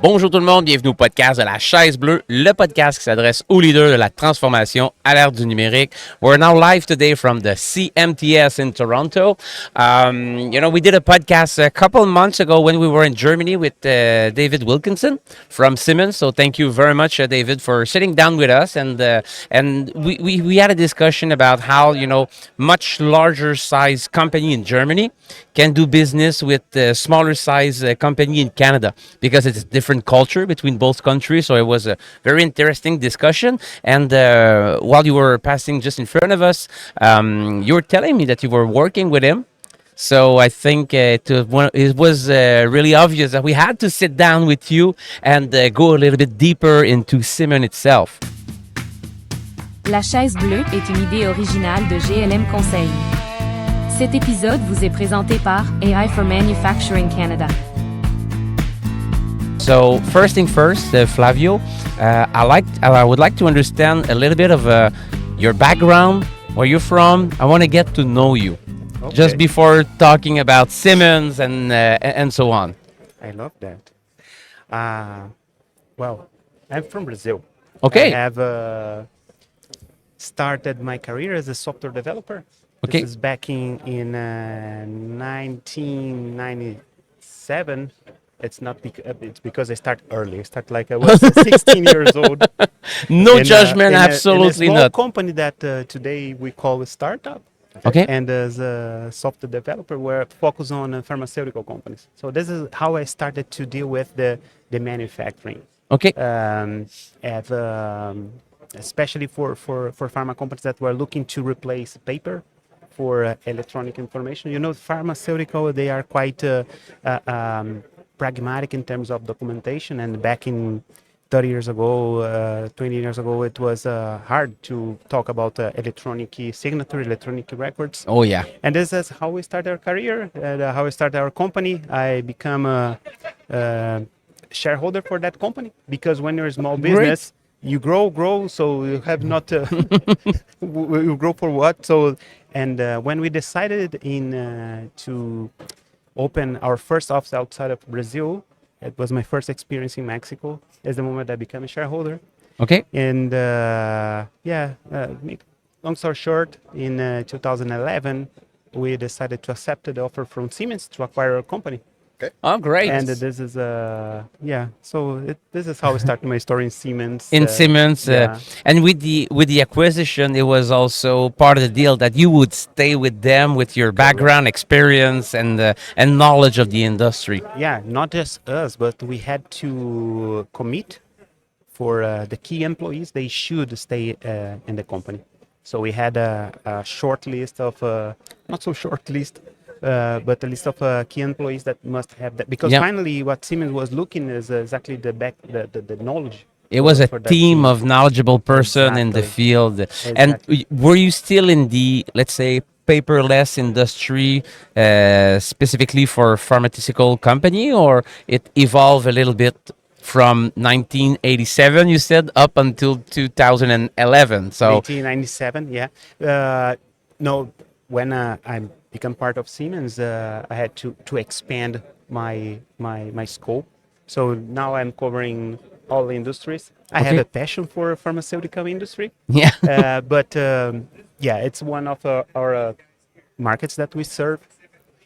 Bonjour tout le monde, bienvenue au podcast de la chaise bleue, le podcast qui s'adresse aux leaders de la transformation à l'ère du numérique. We're now live today from the CMTS in Toronto. We did a podcast a couple months ago when we were in Germany with David Wilkinson from Siemens. So thank you very much, David, for sitting down with us. And we had a discussion about how, much larger size company in Germany can do business with a smaller size company in Canada because it's a different culture between both countries. So it was a very interesting discussion. And while you were passing just in front of us, you were telling me that you were working with him. So I think it was really obvious that we had to sit down with you and go a little bit deeper into Siemens itself. La chaise bleue est une idée originale de GLM Conseil. Cet épisode vous est présenté par AI for Manufacturing Canada. So first thing first, Flavio, I would like to understand a little bit of your background, where you're from. I want to get to know you, just before talking about Siemens and so on. I love that. Well, I'm from Brazil. Okay. I have started my career as a software developer. Okay. This is back in 1997. It's not it's because I start early. I start like I was 16 years old. No judgment, absolutely in a small not. company that today we call a startup. Okay. And as a software developer, we're focused on pharmaceutical companies. So this is how I started to deal with the manufacturing. Okay. Especially for pharma companies that were looking to replace paper for electronic information. Pharmaceutical, they are quite pragmatic in terms of documentation. And back in 30 years ago, 20 years ago, it was hard to talk about electronic signature, electronic records. Oh, yeah. And this is how we started our career, how we started our company. I become a shareholder for that company because when you're a small business, you grow, so you have not, you grow for what? So, and when we decided to open our first office outside of Brazil, it was my first experience in Mexico. Is the moment I became a shareholder. Okay. And long story short, in 2011, we decided to accept the offer from Siemens to acquire our company. Okay. Oh, great. And this is this is how I started my story in Siemens. Siemens, and with the acquisition, it was also part of the deal that you would stay with them with your background, experience, and knowledge of the industry. Yeah, not just us, but we had to commit for the key employees. They should stay in the company. So we had a short list of not so short list. But a list of key employees that must have that, because finally what Siemens was looking is exactly the knowledge. It was a team of knowledgeable person in the field. Exactly. And were you still in the, let's say, paperless industry, specifically for pharmaceutical company, or it evolved a little bit from 1987, you said, up until 2011? So 1997, yeah. No, when I become part of Siemens, I had to expand my scope. So now I'm covering all industries. I have a passion for pharmaceutical industry. Yeah. But it's one of our markets that we serve.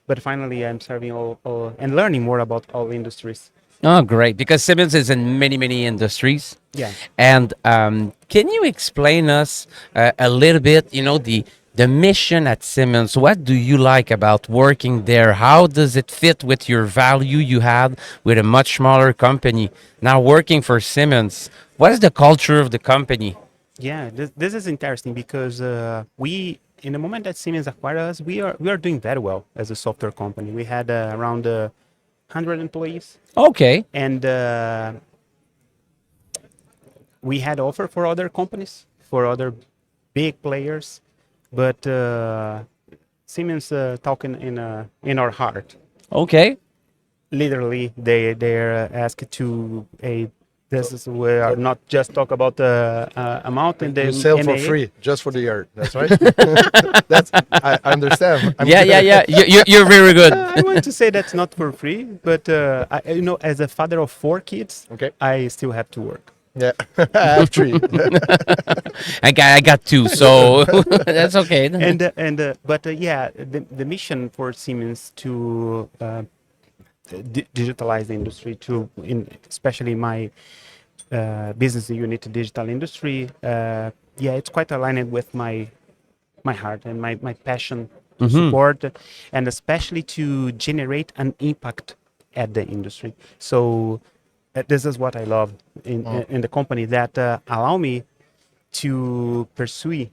But finally, I'm serving all and learning more about all industries. Oh, great. Because Siemens is in many, many industries. Yeah. And can you explain us a little bit, the mission at Siemens? What do you like about working there? How does it fit with your value you had with a much smaller company? Now working for Siemens, what is the culture of the company? Yeah, this is interesting because in the moment that Siemens acquired us, we are doing very well as a software company. We had around 100 employees. Okay. And we had offer for other companies, for other big players. But Siemens talking in our heart. Okay. Literally, they're asked to This is we are not just talk about the amount and the You sell for MAA. free, just for the art. That's right. I understand. I'm Yeah, good yeah, at yeah. You're very good. I want to say that's not for free, but as a father of 4 kids, Okay. I still have to work. Yeah, I have 3. I got 2, so that's okay. The mission for Siemens to digitalize the industry, especially my business unit, digital industry. It's quite aligned with my heart and my passion to support, and especially to generate an impact at the industry. So this is what I love in the company, that allow me to pursue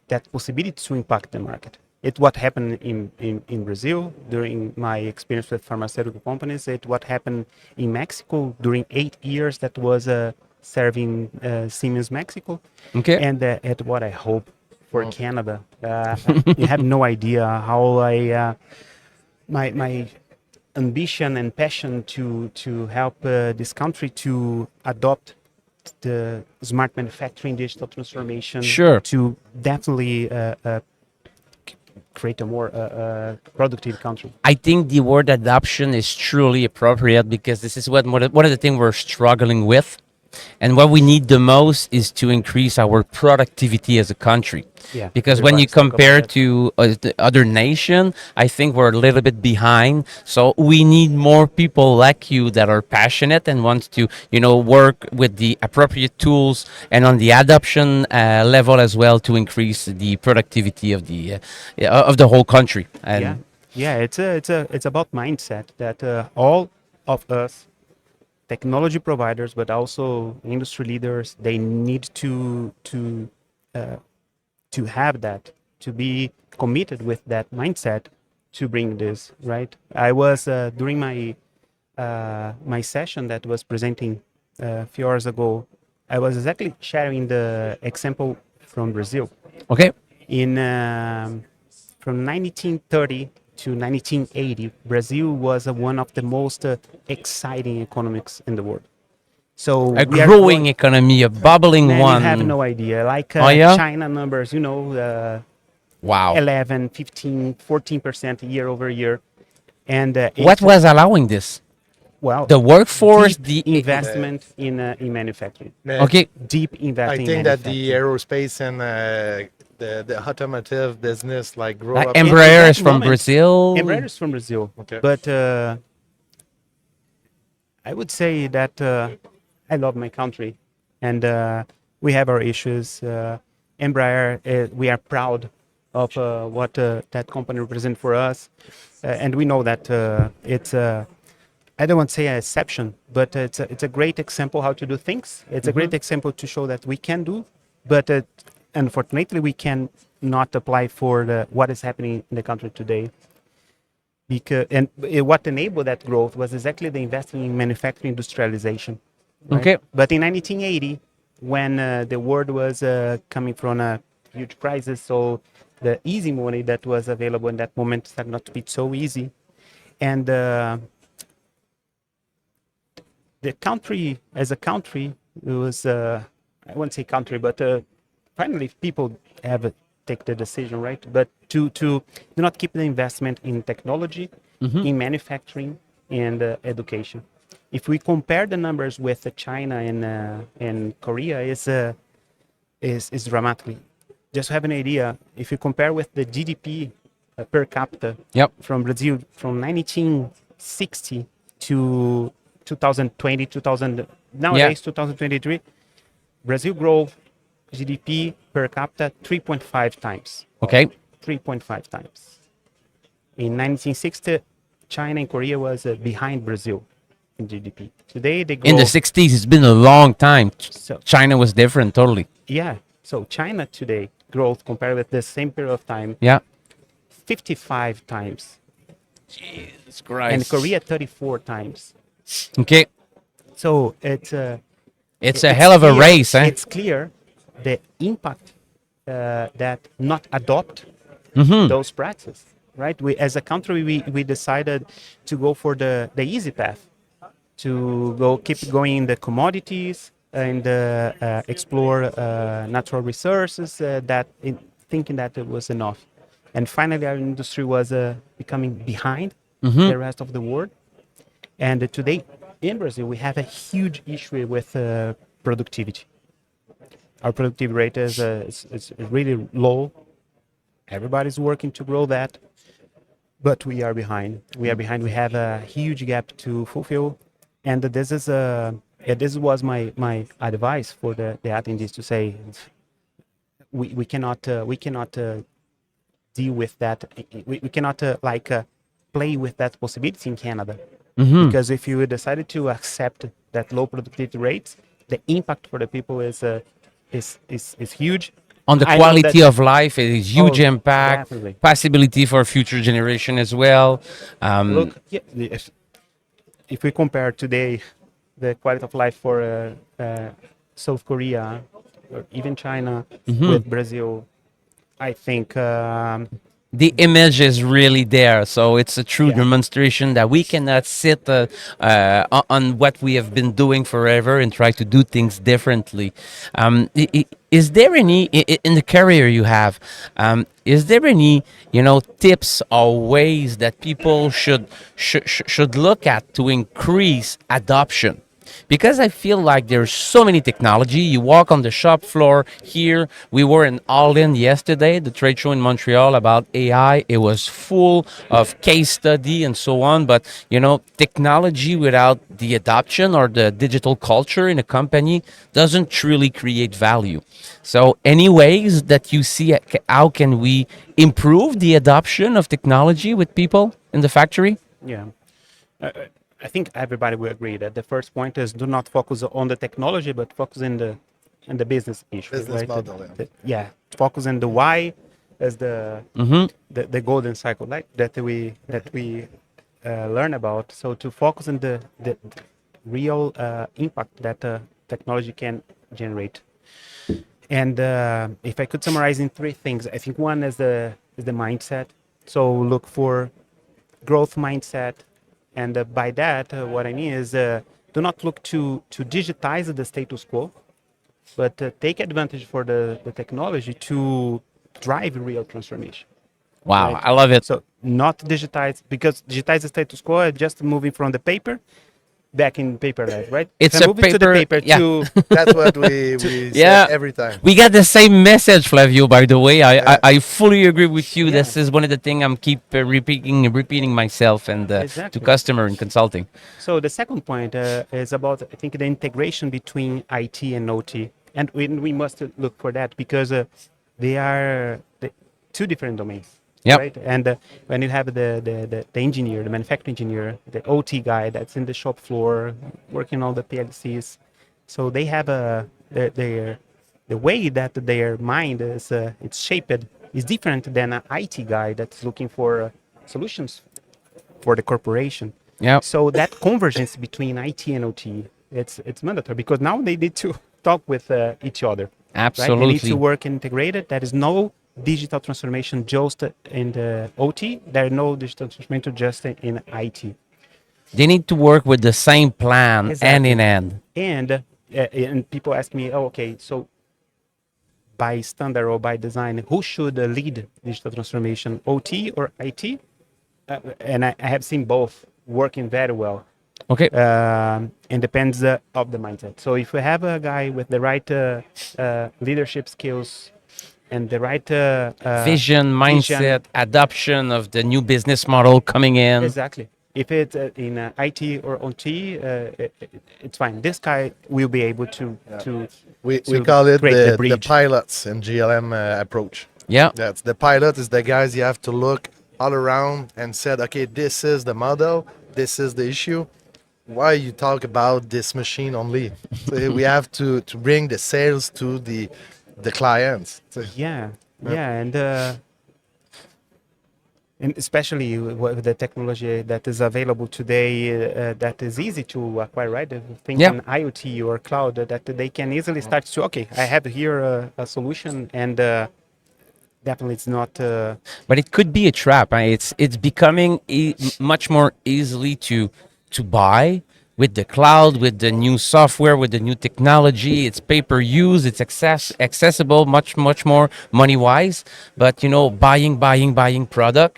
that possibility to impact the market. It's what happened in Brazil during my experience with pharmaceutical companies. It's what happened in Mexico during 8 years that was serving Siemens Mexico. Okay. And it's what I hope for Canada. You have no idea how my ambition and passion to help this country to adopt the smart manufacturing, digital transformation. Sure. To definitely create a more productive country. I think the word adoption is truly appropriate, because this is one of the things we're struggling with. And what we need the most is to increase our productivity as a country. Yeah, Because when you everybody's talking compare about to the other nation, I think we're a little bit behind. So we need more people like you that are passionate and want to, work with the appropriate tools and on the adoption level as well, to increase the productivity of the whole country. And it's about mindset that all of us, technology providers, but also industry leaders, they need to have that, to be committed with that mindset to bring this right. I was during my session that was presenting a few hours ago, I was exactly sharing the example from Brazil. Okay. In from 1930 to 1980, Brazil was one of the most exciting economies in the world. So A we are growing economy, a bubbling Man, one. you have no idea. Like Oh, yeah? China numbers, Wow. 11, 15, 14% year over year. And What was allowing this? well, The workforce, deep the investment in manufacturing. Okay. Deep I investment. think in that the manufacturing. aerospace and the automotive business grow Like up. Embraer that is from moment, Brazil. Embraer is from Brazil. Okay. But I would say that I love my country, and we have our issues. Embraer, we are proud of what that company represents for us, and we know that it's I don't want to say an exception, but it's a great example how to do things. It's a great example to show that we can do, but unfortunately we can not apply for what is happening in the country today. Because what enabled that growth was exactly the investment in manufacturing industrialization. Right? Okay. But in 1980, when the world was coming from a huge crisis, so the easy money that was available in that moment started not to be so easy, and the country, as a country, it was I won't say country, but finally people have take the decision, right? But to do not keep the investment in technology, in manufacturing, and education. If we compare the numbers with China and Korea, is dramatically. Just to have an idea, if you compare with the GDP per capita Yep. from Brazil from 1960 to 2020, 2023, Brazil grew GDP per capita 3.5 times. Okay. 3.5 times. In 1960, China and Korea was behind Brazil in GDP. Today they grow. In the 60s, it's been a long time. So, China was different, totally. yeah. So China today growth compared with the same period of time, Yeah. 55 times, Jesus Christ. and Korea 34 times. Okay. So It's a hell of a clear- race, eh? It's clear the impact that not adopt those practices, right? We, as a country, we decided to go for the easy path, to keep going in the commodities and explore natural resources thinking that it was enough. And finally, our industry was becoming behind the rest of the world. And today in Brazil, we have a huge issue with productivity. Our productivity rate is really low. Everybody's working to grow that, but we are behind. We have a huge gap to fulfill, and this was my advice for the attendees to say we cannot deal with that. We cannot play with that possibility in Canada, because if you decided to accept that low productivity rates, the impact for the people is huge. On the I know quality that- of life, it is huge impact, definitely. possibility for future generation as well. Look, if we compare today the quality of life for South Korea or even China with Brazil, I think the image is really there. So it's a true Yeah. demonstration that we cannot sit on what we have been doing forever and try to do things differently. Is there any, in the career you have, is there any, tips or ways that people should look at to increase adoption? Because I feel like there's so many technology. You walk on the shop floor here. We were in All In yesterday, the trade show in Montreal about AI. It was full of case study and so on. But, technology without the adoption or the digital culture in a company doesn't truly create value. So any ways that you see how can we improve the adoption of technology with people in the factory? Yeah. I think everybody will agree that the first point is do not focus on the technology, but focus in the business issue. Business right? model, yeah. Focus on the why as the golden cycle, right? That we learn about. So to focus on the real impact that technology can generate. And if I could summarize in three things, I think one is the mindset. So look for growth mindset. And by that, what I mean is do not look to digitize the status quo, but take advantage for the technology to drive real transformation. Wow, Right. I love it. So not digitize, because digitize the status quo is just moving from the paper back in paper life, right? It's If I a move it to the paper- paper yeah. to That's what we Yeah. say every time. We got the same message, Flavio, by the way. Yeah. I fully agree with you. Yeah. This is one of the things I'm keep repeating myself and to Exactly. customer and consulting. So the second point is about, I think, the integration between IT and OT, and we must look for that because they are two different domains. Yep. Right. And when you have the engineer, the manufacturing engineer, the OT guy that's in the shop floor working on the PLCs, so they have the way that their mind is it's shaped is different than an IT guy that's looking for solutions for the corporation. Yeah. So that convergence between IT and OT, it's mandatory because now they need to talk with each other. Right? They need Absolutely. to work integrated. There is no digital transformation just in the OT. There is no digital transformation just in IT. They need to work with the same plan hand Exactly. in hand. And people ask me, oh, okay, so by standard or by design, who should lead digital transformation, OT or IT? And I have seen both working very well. Okay. And depends of the mindset. So if we have a guy with the right leadership skills and the right Vision, mindset, adoption of the new business model coming in. exactly. If it's in IT or OT, it's fine. This guy will be able to We to call it create the the bridge. pilots in GLM approach. Yeah. That's the pilot is the guys you have to look all around and said, okay, this is the model, this is the issue. Why you talk about this machine only? So we have to bring the sales to the clients. So Yeah, and especially with the technology that is available today, that is easy to acquire, right? Think Yeah. in IoT or cloud, that they can easily start to, okay, I have here a solution, and definitely it's not. But it could be a trap. Right? It's becoming much more easily to buy with the cloud, with the new software, with the new technology. It's pay-per-use. It's accessible, much more money-wise. But buying product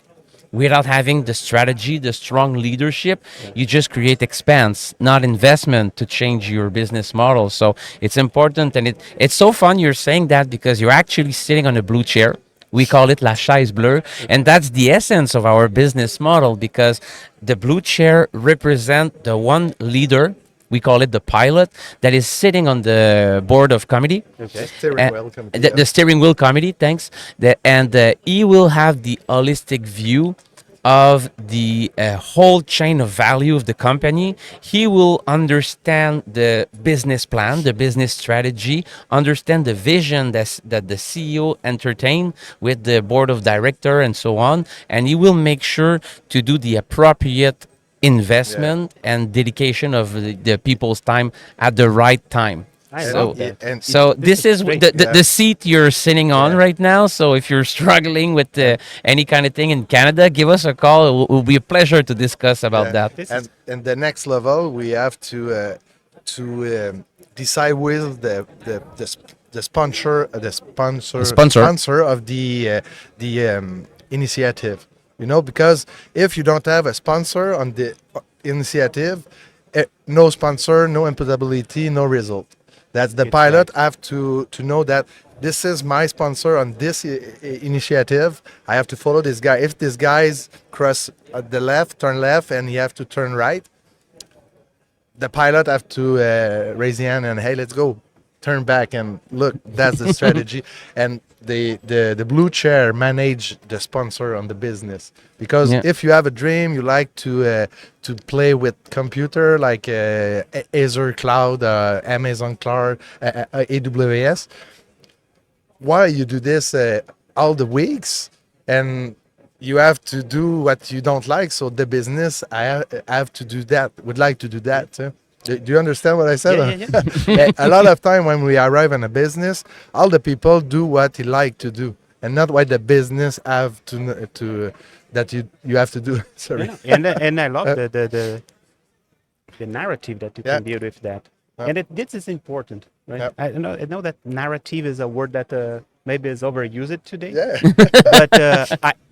without having the strategy, the strong leadership, you just create expense, not investment to change your business model. So it's important, and it's so fun you're saying that because you're actually sitting on a blue chair. We call it la chaise bleue, and that's the essence of our business model because the blue chair represent the one leader. We call it the pilot that is sitting on the board of committee. Okay. Steering wheel committee, The steering wheel committee, thanks. He will have the holistic view of the whole chain of value of the company. He will understand the business plan, the business strategy, understand the vision that the CEO entertain with the board of director and so on. And he will make sure to do the appropriate investment and dedication of the people's time at the right time. I So, love that. and so this is great. the seat you're sitting on Yeah. right now. So if you're struggling with any kind of thing in Canada, give us a call. It will be a pleasure to discuss about that. This and is and the next level, we have to decide with the sponsor sponsor of the initiative. Because if you don't have a sponsor on the initiative, no sponsor, no imputability, no result. That's the pilot have to know that this is my sponsor on this initiative. I have to follow this guy. If this guy's cross at the left, turn left, and he have to turn right, the pilot have to raise the hand and hey, let's go, turn back and look. That's the strategy. And the blue chair manage the sponsor on the business because if you have a dream, you like to play with computer like Azure Cloud, Amazon Cloud, AWS. Why you do this all the weeks and you have to do what you don't like? So the business, I have to do that. Would like to do that too. Do you understand what I said? Yeah. A lot of time when we arrive in a business, all the people do what he like to do, and not what the business have to that you have to do. Sorry. and I love the narrative that you can build with that. And this is important, right? Yep. I know that narrative is a word that maybe is overused today. Yeah. But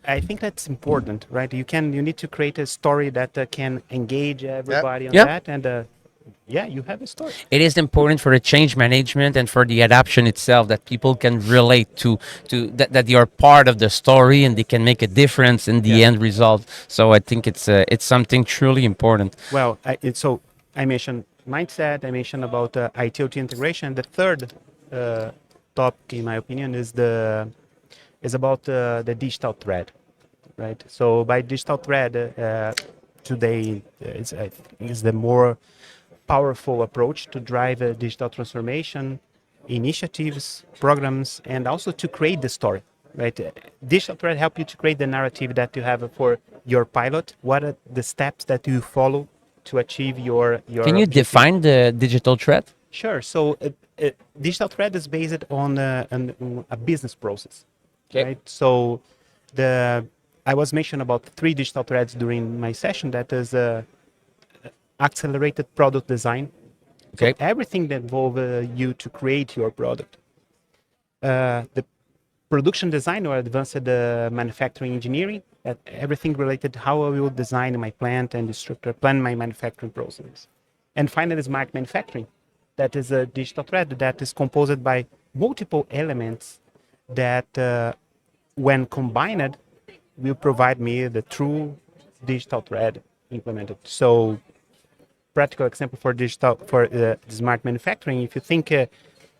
I think that's important, right? You need to create a story that can engage everybody on Yep. that, and you have a story. It is important for the change management and for the adoption itself that people can relate to that they are part of the story and they can make a difference in the end result. So I think it's something truly important. Well, I mentioned mindset. I mentioned about IT/OT integration. The third topic, in my opinion, is about the digital thread, right? So by digital thread, today is the more powerful approach to drive digital transformation initiatives, programs, and also to create the story, right? Digital thread help you to create the narrative that you have for your pilot. What are the steps that you follow to achieve your Can you objective? define the digital thread? Sure. So digital thread is based on a business process, right? So I was mentioning about 3 digital threads during my session. That is accelerated product design. Okay. So everything that involves you to create your product. The production design or advanced manufacturing engineering, everything related to how I will design my plant and plan my manufacturing process. And finally, smart manufacturing. That is a digital thread that is composed by multiple elements that, when combined, will provide me the true digital thread implemented. So, practical example for smart manufacturing. If you think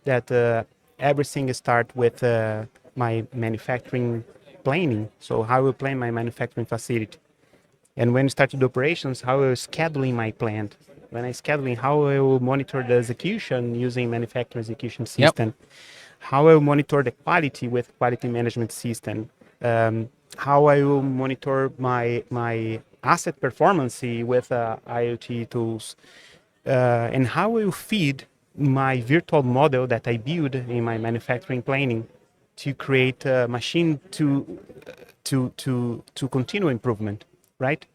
that everything starts with my manufacturing planning, so how I will plan my manufacturing facility, and when I start the operations, how I will scheduling my plant. When I scheduling, how I will monitor the execution using manufacturing execution system. How I will monitor the quality with quality management system. How I will monitor my asset performance with IoT tools, and how I will feed my virtual model that I build in my manufacturing planning to create a machine to continue improvement, right?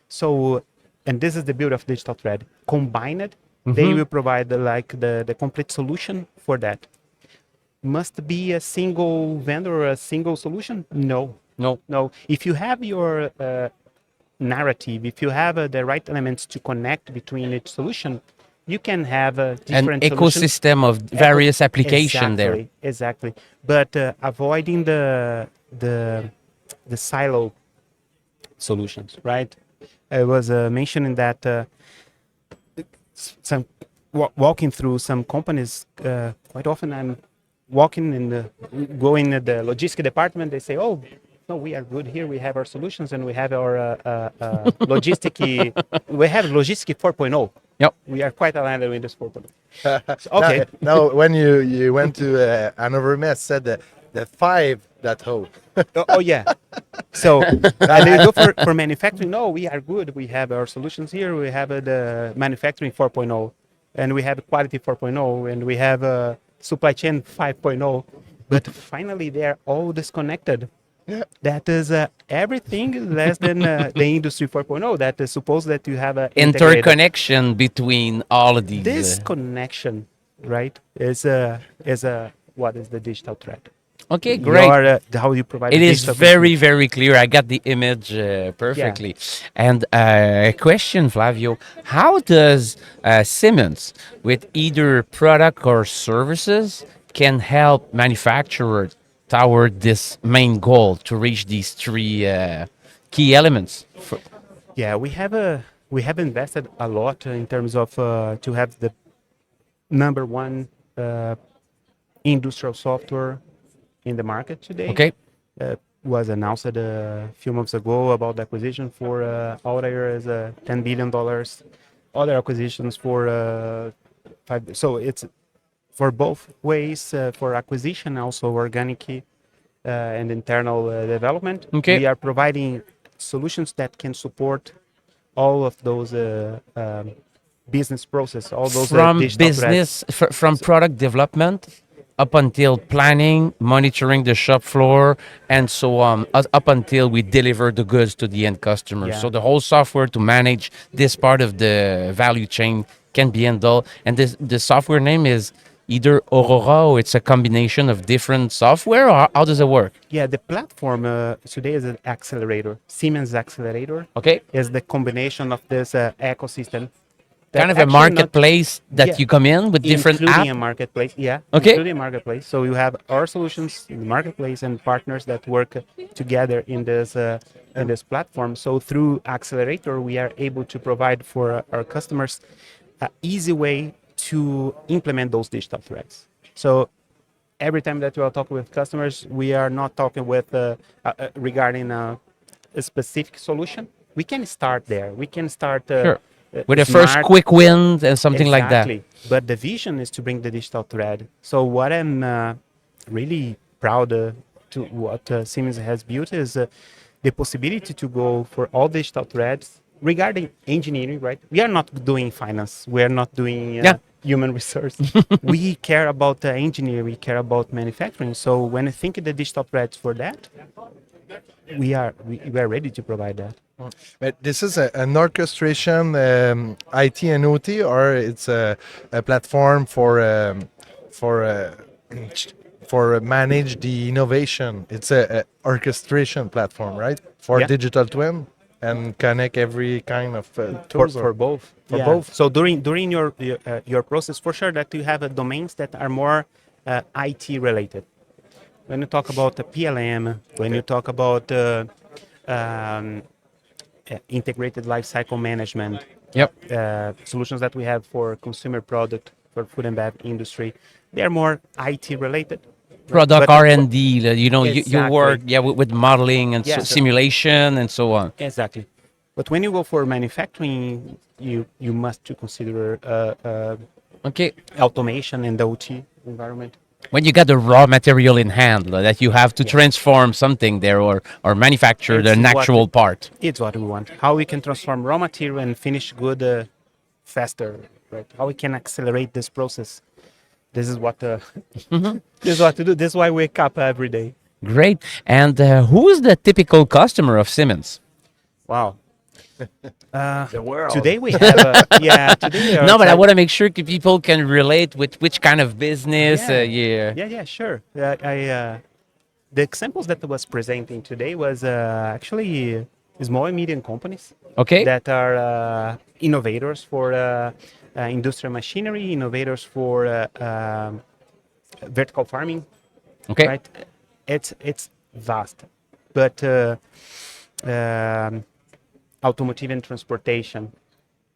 So and this is the beauty of digital thread. Combined, they will provide the complete solution for that. Must be a single vendor or a single solution? No. If you have your narrative, if you have the right elements to connect between each solution, you can have a different An ecosystem of various applications there. Exactly. But avoiding the silo solutions, right? I was mentioning that some walking through some companies, quite often I'm walking going in the logistics department. They say, "Oh, no, we are good here. We have our solutions and we have our logistic. We have logistic 4.0. Yep. We are quite aligned with this 4.0. So, okay. Now, when you went to Hanover Mess, said the 5.0. Oh yeah. So and they go for manufacturing. No, we are good. We have our solutions here. We have the manufacturing 4.0, and we have quality 4.0, and we have supply chain 5.0. But finally, they are all disconnected. Yeah. That is everything less than the industry 4.0. That is supposed that you have a Interconnection between all of these. This connection, right, is what is the digital thread. Okay, great. How you provide It the is digital very, very clear. I got the image perfectly. And a question, Flavio. How does Siemens, with either product or services, can help manufacturers toward this main goal to reach these three key elements? Yeah, we have invested a lot in terms of to have the number one industrial software in the market today. Okay. Was announced a few months ago about the acquisition for Altair as $10 billion. Other acquisitions for 5. So it's for both ways, for acquisition, also organic and internal development. Okay. We are providing solutions that can support all of those business process, all those From digital business, from product development up until planning, monitoring the shop floor, and so on, up until we deliver the goods to the end customer. Yeah. So the whole software to manage this part of the value chain can be handled. And the software name is either Aurora or it's a combination of different software, or how does it work? Yeah, the platform today is an accelerator. Siemens Accelerator Okay. is the combination of this ecosystem. Kind of a marketplace that you come in with different including apps. a marketplace, Okay. including a marketplace. So you have our solutions in the marketplace and partners that work together in this platform. So through Accelerator, we are able to provide for our customers an easy way to implement those digital threads. So every time that we are talking with customers, we are not talking with regarding a specific solution. We can start there. We can start Sure. With a first quick win and something like that. But the vision is to bring the digital thread. So what I'm really proud to what Siemens has built is the possibility to go for all digital threads regarding engineering, right? We are not doing finance. We are not doing human resource. We care about engineering. We care about manufacturing. So when I think of the digital threads for that, we are ready to provide that. But this is an orchestration, IT and OT, or it's a platform for manage the innovation. It's a orchestration platform, right? For digital twin and connect every kind of tools for both. For both. So during your process, for sure that you have domains that are more IT related. When you talk about the PLM, when you talk about integrated lifecycle management, solutions that we have for consumer product, for food and bev industry, they are more IT related. Product R&D, you Exactly. work with modeling and simulation and so on. Exactly. But when you go for manufacturing, you must to consider automation and the OT environment. When you got the raw material in hand, that you have to transform something there or manufacture an actual part. It's what we want. How we can transform raw material and finish good faster, right? How we can accelerate this process. This is what this is what to do. This is why we wake up every day. Great. And who is the typical customer of Siemens? Wow. The world. Today we have today we are No, but I trying- want to make sure people can relate with which kind of business. yeah, sure. The examples that I was presenting today was actually small and medium companies Okay. that are innovators for industrial machinery, innovators for vertical farming. Okay. Right? It's vast, but automotive and transportation.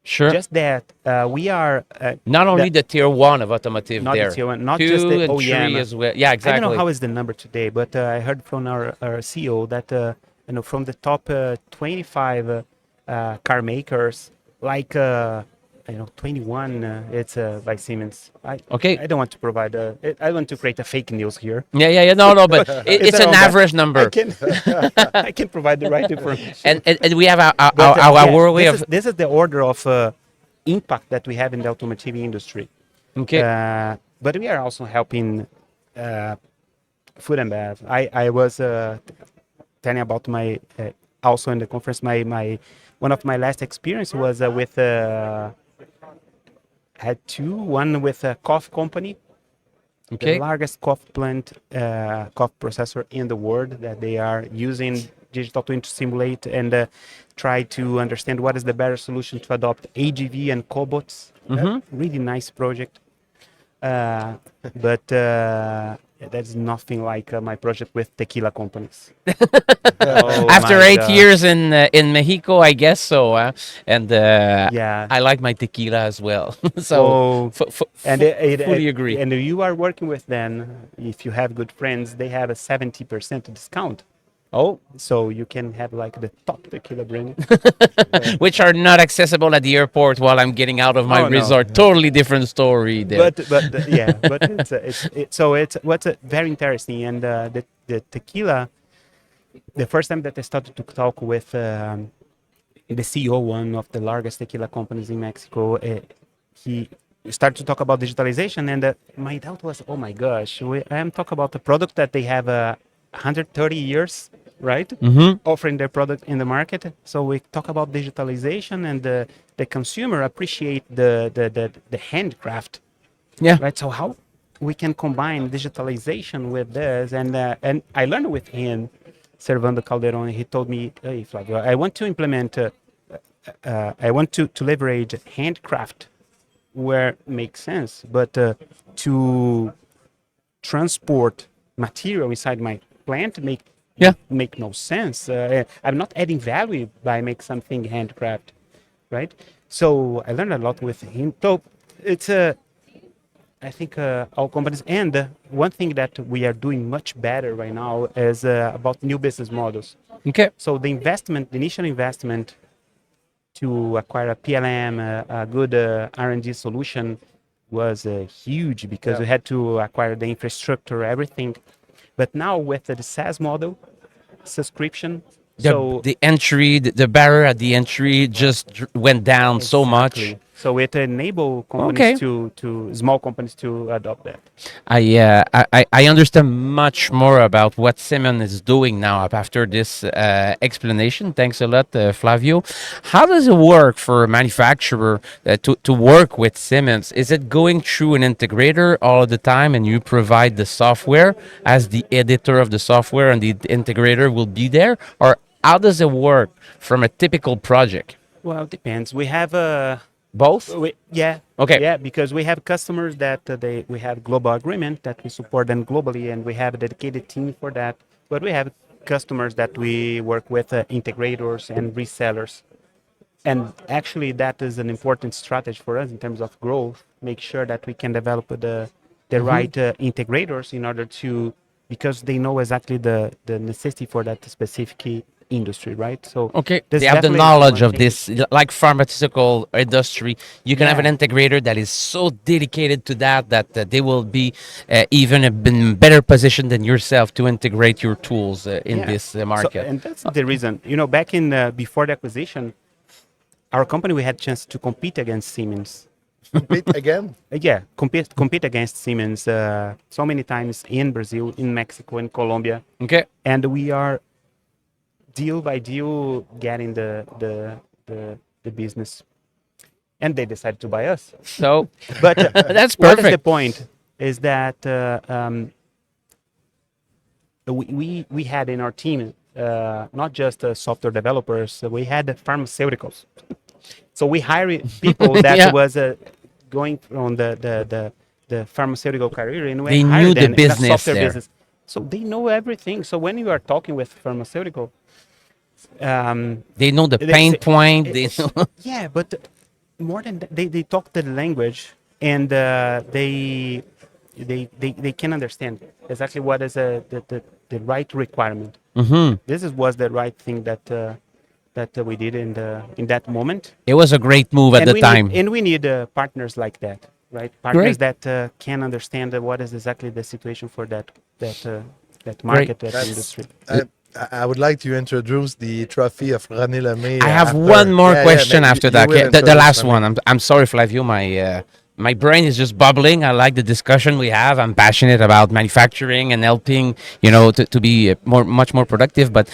Sure. Just that we are Not only the tier one of automotive not there. the tier one, not Two just the and OEM. three as well. Yeah, I exactly. don't know how is the number today, but I heard from our CEO that from the top 25 car makers, like 21, it's by Siemens. Okay. I don't want to provide I want to create a fake news here. Yeah. No, but it's an around that. average number. I can I can provide the right information. And we have our Yeah, way of. this is the order of impact that we have in the automotive industry. Okay. But we are also helping food and bev. I was telling about my also in the conference. My one of my last experience was with had two. One with a coffee company, Okay. the largest coffee plant, coffee processor in the world, that they are using digital twin to simulate and try to understand what is the better solution to adopt AGV and cobots. Really nice project. But that's nothing like my project with tequila companies. Oh After my 8 God. years in Mexico, I guess so. And Yeah. I like my tequila as well. So Oh, and fully agree. And you are working with them. If you have good friends, they have a 70% discount. Oh, So you can have like the top tequila brand. which are not accessible at the airport while I'm getting out of my Oh, no. resort. Totally different story there. But it's what's very interesting. And the tequila, the first time that I started to talk with the CEO, one of the largest tequila companies in Mexico, he started to talk about digitalization, and my doubt was, oh my gosh, I am talking about a product that they have 130 years, right? Offering their product in the market. So we talk about digitalization, and the consumer appreciate the handcraft, Yeah. right? So how we can combine digitalization with this, and I learned with him, Servando Calderon. He told me, hey Flavio, I want to implement, I want to leverage handcraft where it makes sense, but to transport material inside my plant make no sense. I'm not adding value by make something handcraft, right? So I learned a lot with him. So it's I think all companies, and one thing that we are doing much better right now is about new business models. Okay. So the investment, the initial investment to acquire a PLM, a good R&D solution was huge because we had to acquire the infrastructure, everything. But now with the SaaS model, subscription, The entry, the barrier at the entry just went down so much. Exactly. So it enable companies to small companies to adopt that. I understand much more about what Siemens is doing now after this explanation. Thanks a lot, Flavio. How does it work for a manufacturer to work with Siemens? Is it going through an integrator all the time and you provide the software as the editor of the software and the integrator will be there? Or how does it work from a typical project? Well, it depends. We have Both? Okay. Yeah, because we have customers that we have global agreement that we support them globally, and we have a dedicated team for that. But we have customers that we work with, integrators and resellers. And actually, that is an important strategy for us in terms of growth. Make sure that we can develop the right integrators in order to, because they know exactly the necessity for that specific industry, right? So Okay, this they have the definitely is knowledge one of thing. this, like pharmaceutical industry. You can have an Yeah. integrator that is so dedicated to that they will be even in better position than yourself to integrate your tools in Yeah. this So, market. and that's the reason, back in before the acquisition, our company, we had chance to compete against Siemens. Compete again. Compete against Siemens so many times in Brazil, in Mexico, in Colombia, Okay, and we are deal by deal getting the business, and they decided to buy us. So But that's what is the perfect. point? Is that we had in our team not just software developers, we had pharmaceuticals. So we hired people that Yeah. was going from the pharmaceutical career, and we They knew hired the them in a business software there. business. So they know everything. So when you are talking with pharmaceutical, They know the they pain say- point. They know. yeah, but more than that, they talk the language, and they can understand exactly what is the right requirement. Mhm. Was the right thing that we did in that moment. It was a great move at And the time. we need partners like that, right? Great. Partners that can understand what is exactly the situation for that market, that That's- industry. I would like to introduce the trophy of René Lemay. I have after. one more question man, after you that. will Okay, the introduce last Lemay. one. I'm sorry, Flavio. My brain is just bubbling. I like the discussion we have. I'm passionate about manufacturing and helping, to be much more productive. But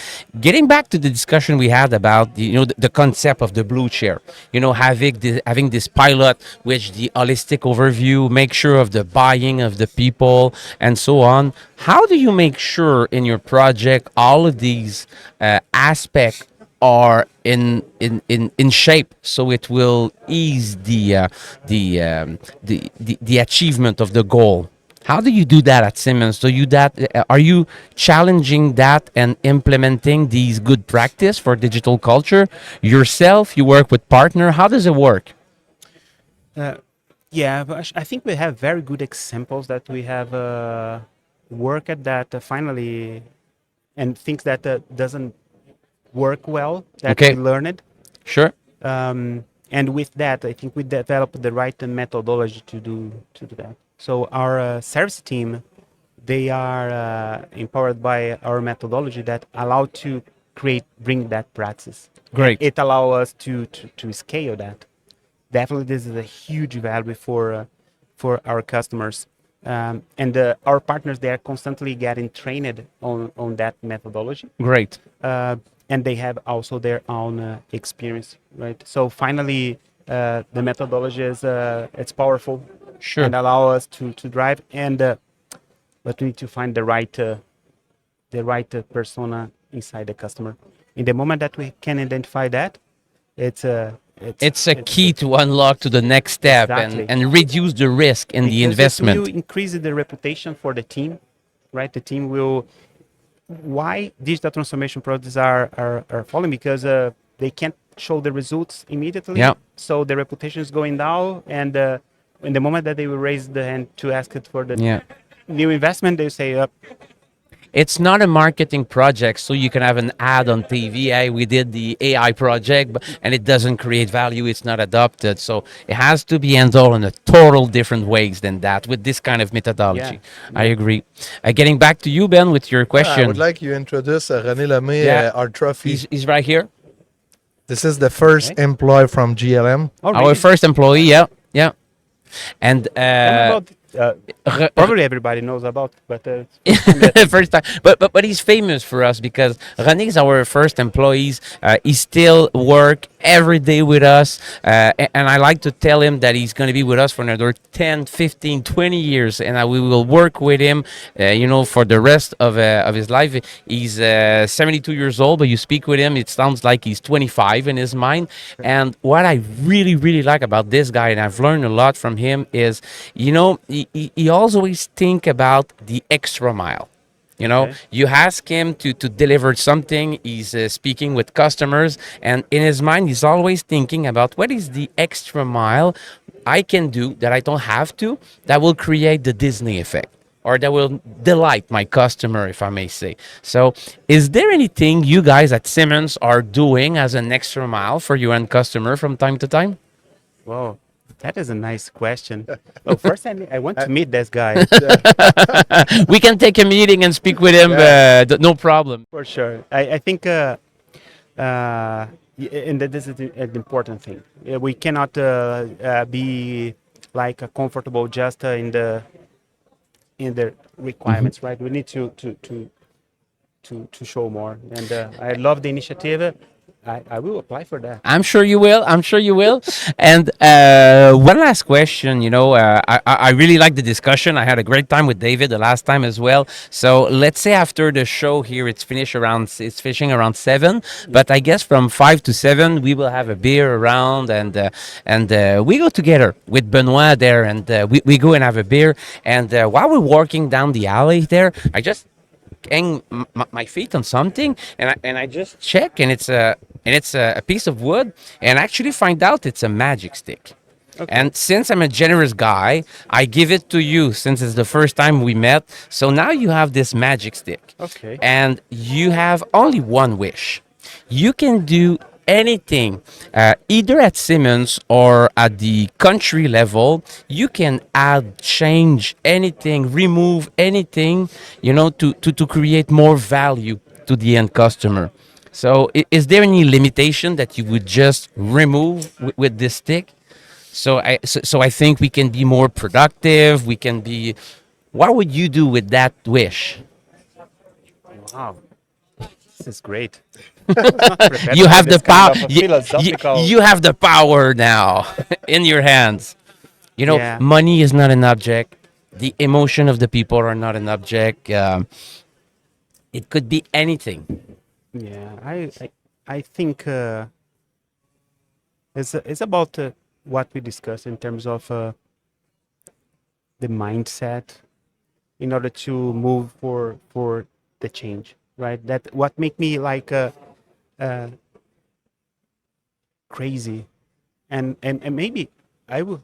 getting back to the discussion we had about the concept of the blue chair, having this pilot, which the holistic overview, make sure of the buying of the people and so on. How do you make sure in your project all of these aspects are in shape, so it will ease the achievement of the goal? How do you do that at Siemens? Are you challenging that and implementing these good practice for digital culture yourself? You work with partner. How does it work? Yeah, but I think we have very good examples that we have work at that finally, and things that doesn't work well, that Okay. we learn it. Sure. And with that, I think we developed the right methodology to do that. So our service team, they are empowered by our methodology that allow to bring that practice. Great. It allow us to scale that. Definitely, this is a huge value for our customers. And our partners, they are constantly getting trained on that methodology. Great. And they have also their own experience, right? So finally, the methodology is it's powerful, Sure. and allow us to drive. And but we need to find the right persona inside the customer. In the moment that we can identify that, it's It's a key to unlock to the next step Exactly. and reduce the risk in the because investment. it will increase the reputation for the team, right? The team will. Why digital transformation projects are falling? Because they can't show the results immediately. Yeah. So the reputation is going down, and in the moment that they will raise the hand to ask it for the Yeah. new investment, they say, It's not a marketing project, so you can have an ad on TV. Hey, we did the AI project, and it doesn't create value. It's not adopted. So it has to be handled in a total different ways than that with this kind of methodology. I agree. Getting back to you, Ben, with your I question. would like you introduce René Lemay, Yeah. our trophy. He's right here. This is the first employee from GLM. "Oh, Our really? first employee. Yeah. Yeah. And Tell me about probably everybody knows about, but first time, but he's famous for us because René is our first employees. He still work every day with us, and I like to tell him that he's going to be with us for another 10, 15, 20 years, and we will work with him, for the rest of his life. He's 72 years old, but you speak with him, it sounds like he's 25 in his mind. And what I really, really like about this guy, and I've learned a lot from him, is, he always think about the extra mile. Okay. You ask him to deliver something, he's speaking with customers, and in his mind, he's always thinking about what is the extra mile I can do that I don't have to, that will create the Disney effect, or that will delight my customer, if I may say. So is there anything you guys at Siemens are doing as an extra mile for your end customer from time to time? Wow, that is a nice question. Oh, first I want to meet this guy We can take a meeting and speak with him, no problem. for sure. I think, and that this is an important thing. We cannot be like comfortable just in the requirements, right? We need to show more. And I love the initiative. I will apply for that. I'm sure you will. I'm sure you will. And one last question. I really like the discussion. I had a great time with David the last time as well. So let's say after the show here, it's finishing around 7. But I guess from 5 to 7, we will have a beer around, and we go together with Benoit there, and we go and have a beer. And while we're walking down the alley there, I just hang my feet on something, and I just check, and it's a piece of wood, and actually find out it's a magic stick. Okay. And since I'm a generous guy, I give it to you since it's the first time we met. So now you have this magic stick. Okay. And you have only one wish. You can do anything, either at Siemens or at the country level. You can add, change anything, remove anything, to create more value to the end customer. So is there any limitation that you would just remove with this stick? So I think we can be more productive. We can be. What would you do with that wish? Wow, this is great. You have the power. Philosophical. You have the power now in your hands. Yeah. Money is not an object. The emotion of the people are not an object. It could be anything. Yeah, I think it's about what we discussed in terms of the mindset in order to move for the change, right? That what make me like crazy, and maybe I will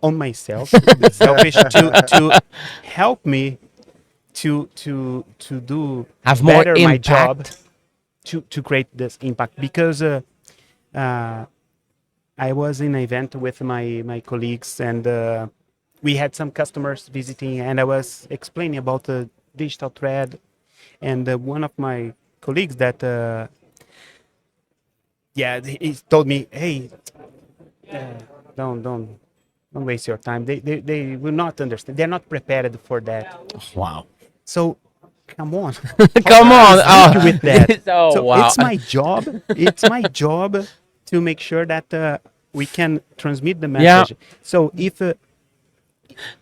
on myself selfish to help me to do Have more better my job, impact. to create this impact, because I was in an event with my colleagues, and we had some customers visiting, and I was explaining about the digital thread, and one of my colleagues that he told me, hey, don't waste your time. They will not understand. They're not prepared for that. Wow. So come on. Come on. With that. So wow. It's my job. It's my job to make sure that we can transmit the message. Yeah. So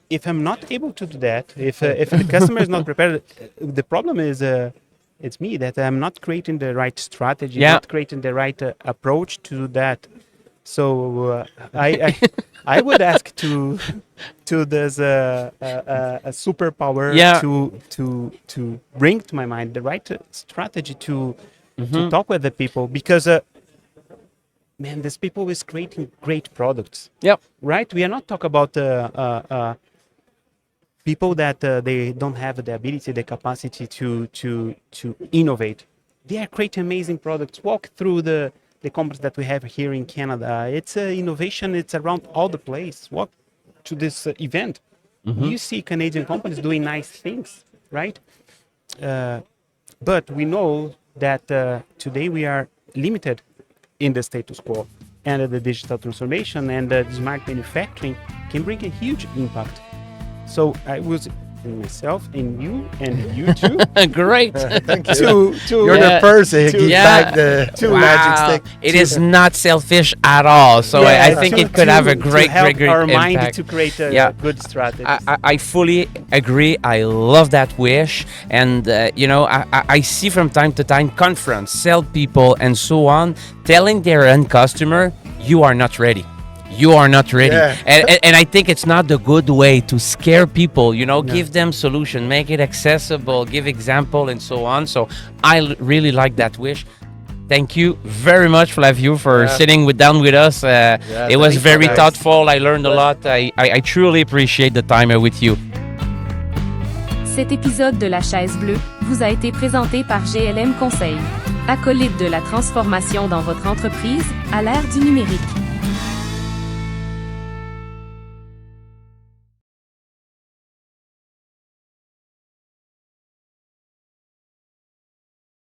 if I'm not able to do that, if the customer is not prepared, the problem is it's me, that I'm not creating the right strategy, not creating the right approach to do that. So I would ask to there's a superpower to bring to my mind the right strategy to talk with the people, because man, these people is creating great products. Yep. Right? We are not talking about people that they don't have the ability, the capacity to innovate. They are creating amazing products. Walk through the companies that we have here in Canada. It's innovation. It's around all the place. Walk to this event. You see Canadian companies doing nice things, right? But we know that today we are limited in the status quo, and the digital transformation and the smart manufacturing can bring a huge impact. So I was in myself, in you, and you too. Great. Thank you. You're Yeah. the person who gives back the magic stick. It is not selfish at all. So I think it could have a great our mind impact. to create a good strategy. I fully agree. I love that wish. And, I see from time to time conference, sell people and so on, telling their end customer, you are not ready. You are not ready. Yeah. And I think it's not the good way to scare people, give them solution, make it accessible, give example and so on. So I really like that wish. Thank you very much, Flavio, for sitting down with us. It was very thoughtful. I learned a lot. I truly appreciate the time with you. Cet épisode de La Chaise Bleue vous a été présenté par GLM Conseil. Acolyte de la transformation dans votre entreprise à l'ère du numérique.